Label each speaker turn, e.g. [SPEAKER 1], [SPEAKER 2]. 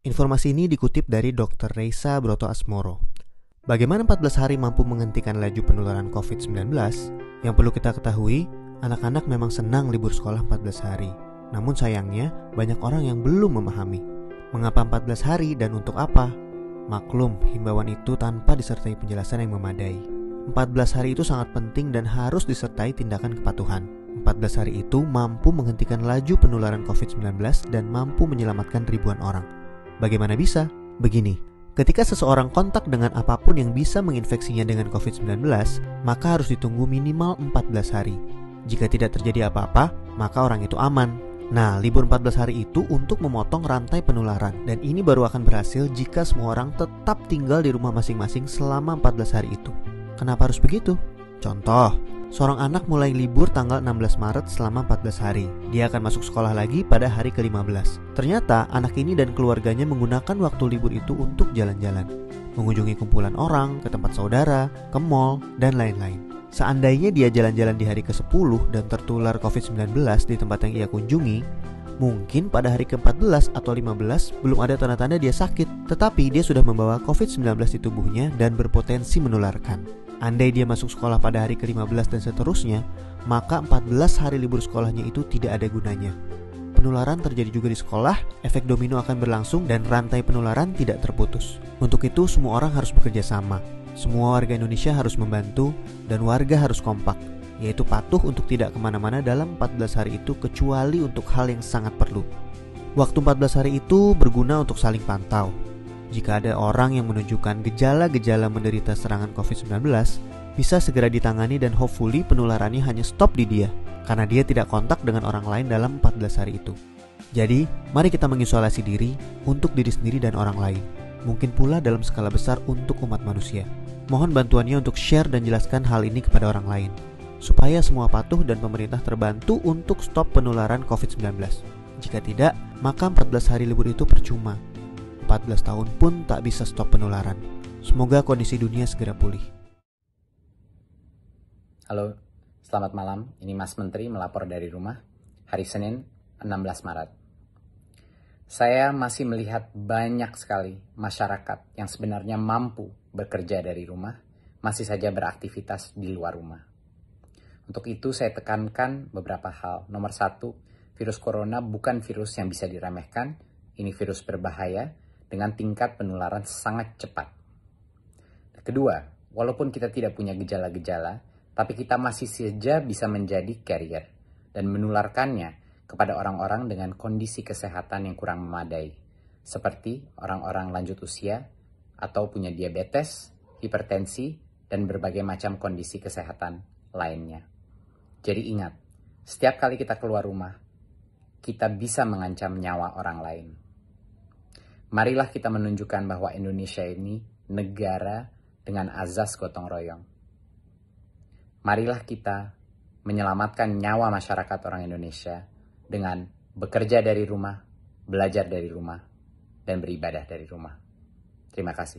[SPEAKER 1] Informasi ini dikutip dari Dr. Reisa Broto Asmoro. Bagaimana 14 hari mampu menghentikan laju penularan COVID-19? Yang perlu kita ketahui, anak-anak memang senang libur sekolah 14 hari. Namun sayangnya, banyak orang yang belum memahami. Mengapa 14 hari dan untuk apa? Maklum, himbauan itu tanpa disertai penjelasan yang memadai. 14 hari itu sangat penting dan harus disertai tindakan kepatuhan. 14 hari itu mampu menghentikan laju penularan COVID-19 dan mampu menyelamatkan ribuan orang. Bagaimana bisa? Begini, ketika seseorang kontak dengan apapun yang bisa menginfeksinya dengan COVID-19, maka harus ditunggu minimal 14 hari. Jika tidak terjadi apa-apa, maka orang itu aman. Nah, libur 14 hari itu untuk memotong rantai penularan, dan ini baru akan berhasil jika semua orang tetap tinggal di rumah masing-masing selama 14 hari itu. Kenapa harus begitu? Contoh, seorang anak mulai libur tanggal 16 Maret selama 14 hari. Dia akan masuk sekolah lagi pada hari ke-15. Ternyata anak ini dan keluarganya menggunakan waktu libur itu untuk jalan-jalan, mengunjungi kumpulan orang, ke tempat saudara, ke mall, dan lain-lain. Seandainya dia jalan-jalan di hari ke-10 dan tertular COVID-19 di tempat yang ia kunjungi, mungkin pada hari ke-14 atau 15 belum ada tanda-tanda dia sakit, tetapi dia sudah membawa COVID-19 di tubuhnya dan berpotensi menularkan. Andai dia masuk sekolah pada hari ke-15 dan seterusnya, maka 14 hari libur sekolahnya itu tidak ada gunanya. Penularan terjadi juga di sekolah, efek domino akan berlangsung dan rantai penularan tidak terputus. Untuk itu semua orang harus bekerja sama. Semua warga Indonesia harus membantu dan warga harus kompak, yaitu patuh untuk tidak kemana-mana dalam 14 hari itu kecuali untuk hal yang sangat perlu. Waktu 14 hari itu berguna untuk saling pantau. Jika ada orang yang menunjukkan gejala-gejala menderita serangan COVID-19, bisa segera ditangani dan hopefully penularannya hanya stop di dia, karena dia tidak kontak dengan orang lain dalam 14 hari itu. Jadi, mari kita mengisolasi diri untuk diri sendiri dan orang lain. Mungkin pula dalam skala besar untuk umat manusia. Mohon bantuannya untuk share dan jelaskan hal ini kepada orang lain, supaya semua patuh dan pemerintah terbantu untuk stop penularan COVID-19. Jika tidak, maka 14 hari libur itu percuma. 14 tahun pun tak bisa stop penularan. Semoga kondisi dunia segera pulih.
[SPEAKER 2] Halo, selamat malam. Ini Mas Menteri melapor dari rumah. Hari Senin, 16 Maret. Saya masih melihat banyak sekali masyarakat yang sebenarnya mampu bekerja dari rumah, masih saja beraktivitas di luar rumah. Untuk itu saya tekankan beberapa hal. Nomor 1, virus corona bukan virus yang bisa diremehkan. Ini virus berbahaya dengan tingkat penularan sangat cepat. Kedua, walaupun kita tidak punya gejala-gejala, tapi kita masih saja bisa menjadi carrier dan menularkannya kepada orang-orang dengan kondisi kesehatan yang kurang memadai, seperti orang-orang lanjut usia atau punya diabetes, hipertensi, dan berbagai macam kondisi kesehatan lainnya. Jadi ingat, setiap kali kita keluar rumah, kita bisa mengancam nyawa orang lain. Marilah kita menunjukkan bahwa Indonesia ini negara dengan azas gotong royong. Marilah kita menyelamatkan nyawa masyarakat orang Indonesia dengan bekerja dari rumah, belajar dari rumah, dan beribadah dari rumah. Terima kasih.